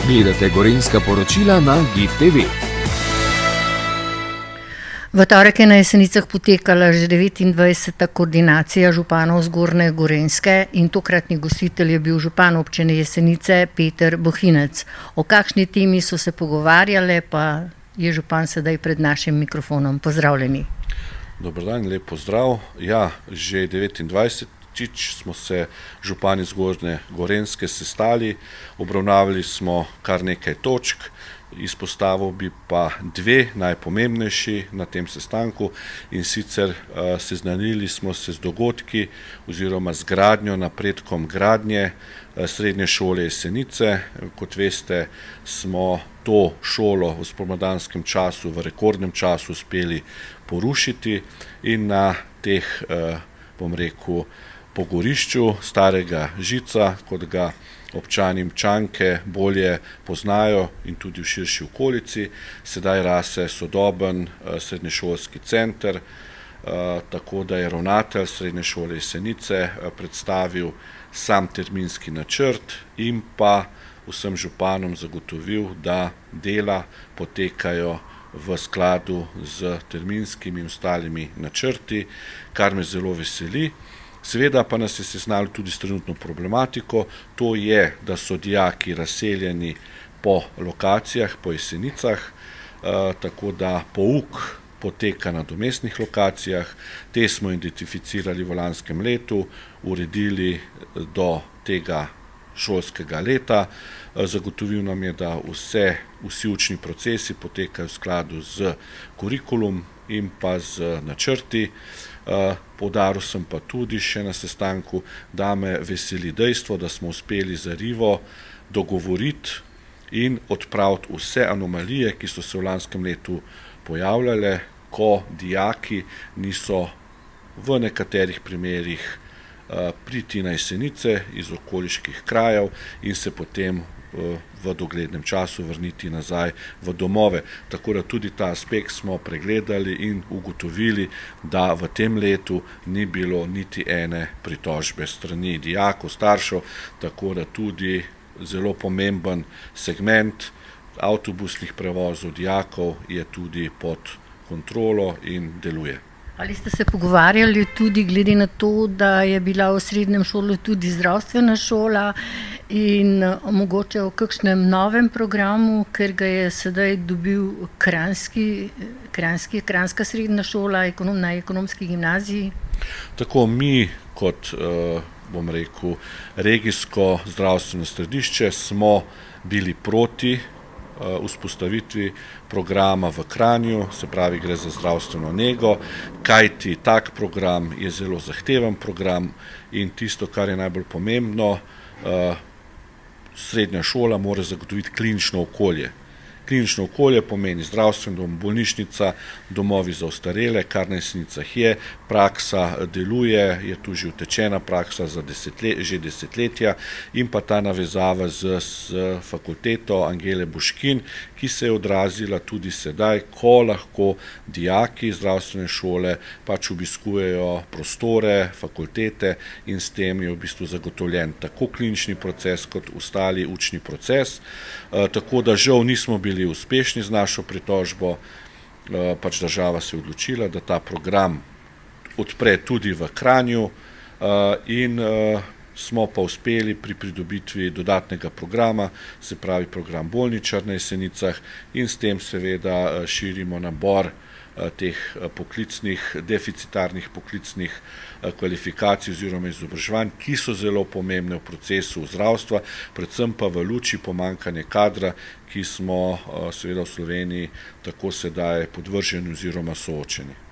Gledate Gorenjska poročila na GIF TV. V torek je na Jesenicah potekala že 29. koordinacija županov Zgornje Gorenjske in tokratni gostitelj je bil župan občine Jesenice Peter Bohinec. O kakšni temi so se pogovarjale, pa je župan sedaj pred našim mikrofonom. Pozdravljeni. Dober dan, lep pozdrav. Ja, že 29. smo se župani Zgornje Gorenjske sestali, obravnavali smo kar nekaj točk, izpostavil bi pa dve najpomembnejši na tem sestanku, in sicer seznanili smo se z dogodki oziroma z gradnjo, napredkom gradnje srednje šole Jesenice. Kot veste, smo to šolo v spomladanskem času, v rekordnem času uspeli porušiti in na teh, pogorišču starega žica, kot ga občani in občanke bolje poznajo in tudi v širši okolici, sedaj rase sodoben srednješolski center, tako da je ravnatelj srednje šole Jesenice predstavil sam terminski načrt in pa vsem županom zagotovil, da dela potekajo v skladu z terminskimi in ostalimi načrti, kar me zelo veseli. Seveda pa nas je seznanil tudi s trenutno problematiko, to je, da so dijaki razseljeni po lokacijah, po Jesenicah, tako da pouk poteka na nadomestnih lokacijah. Te smo identificirali v lanskem letu, uredili do tega šolskega leta. Zagotovil nam je, da vsi učni procesi potekajo v skladu z kurikulum in pa z načrti. Poudaril sem pa tudi še na sestanku, da me veseli dejstvo, da smo uspeli za Rivo dogovoriti in odpraviti vse anomalije, ki so se v lanskem letu pojavljale, ko dijaki niso v nekaterih primerih priti na Jesenice iz okoliških krajev in se potem v doglednem času vrniti nazaj v domove. Tako da tudi ta aspekt smo pregledali in ugotovili, da v tem letu ni bilo niti ene pritožbe strani dijakov, staršev, tako da tudi zelo pomemben segment avtobusnih prevozov dijakov je tudi pod kontrolo in deluje. Ali ste se pogovarjali tudi glede na to, da je bila v srednjem šoli tudi zdravstvena šola in mogoče o kakšnem novem programu, ker ga je sedaj dobil Kranjska srednja šola na ekonomski gimnaziji? Tako mi kot, regijsko zdravstveno središče smo bili proti vzpostavitvi programa v Kranju, se pravi gre za zdravstveno nego, kajti tak program je zelo zahteven program in tisto, kar je najbolj pomembno, srednja šola mora zagotoviti klinično okolje. Klinično okolje pomeni zdravstveni dom, bolnišnica, domovi za ostarele, kar na Jesenicah je, praksa deluje, je tu že utečena praksa za že desetletja in pa ta navezava z fakulteto Angele Boškin, ki se je odrazila tudi sedaj, ko lahko dijaki zdravstvene šole pač obiskujejo prostore, fakultete in s tem je v bistvu zagotovljen tako klinični proces kot ostali učni proces. Tako da žal nismo bili uspešni z našo pritožbo, pač država se je odločila, da ta program odpre tudi v Kranju in smo pa uspeli pri pridobitvi dodatnega programa, se pravi program bolničar na Jesenicah, in s tem seveda širimo nabor teh deficitarnih poklicnih kvalifikacij oziroma izobraževanj, ki so zelo pomembne v procesu zdravstva, predvsem pa v luči pomanjkanja kadra, ki smo seveda v Sloveniji tako sedaj podvrženi oziroma soočeni.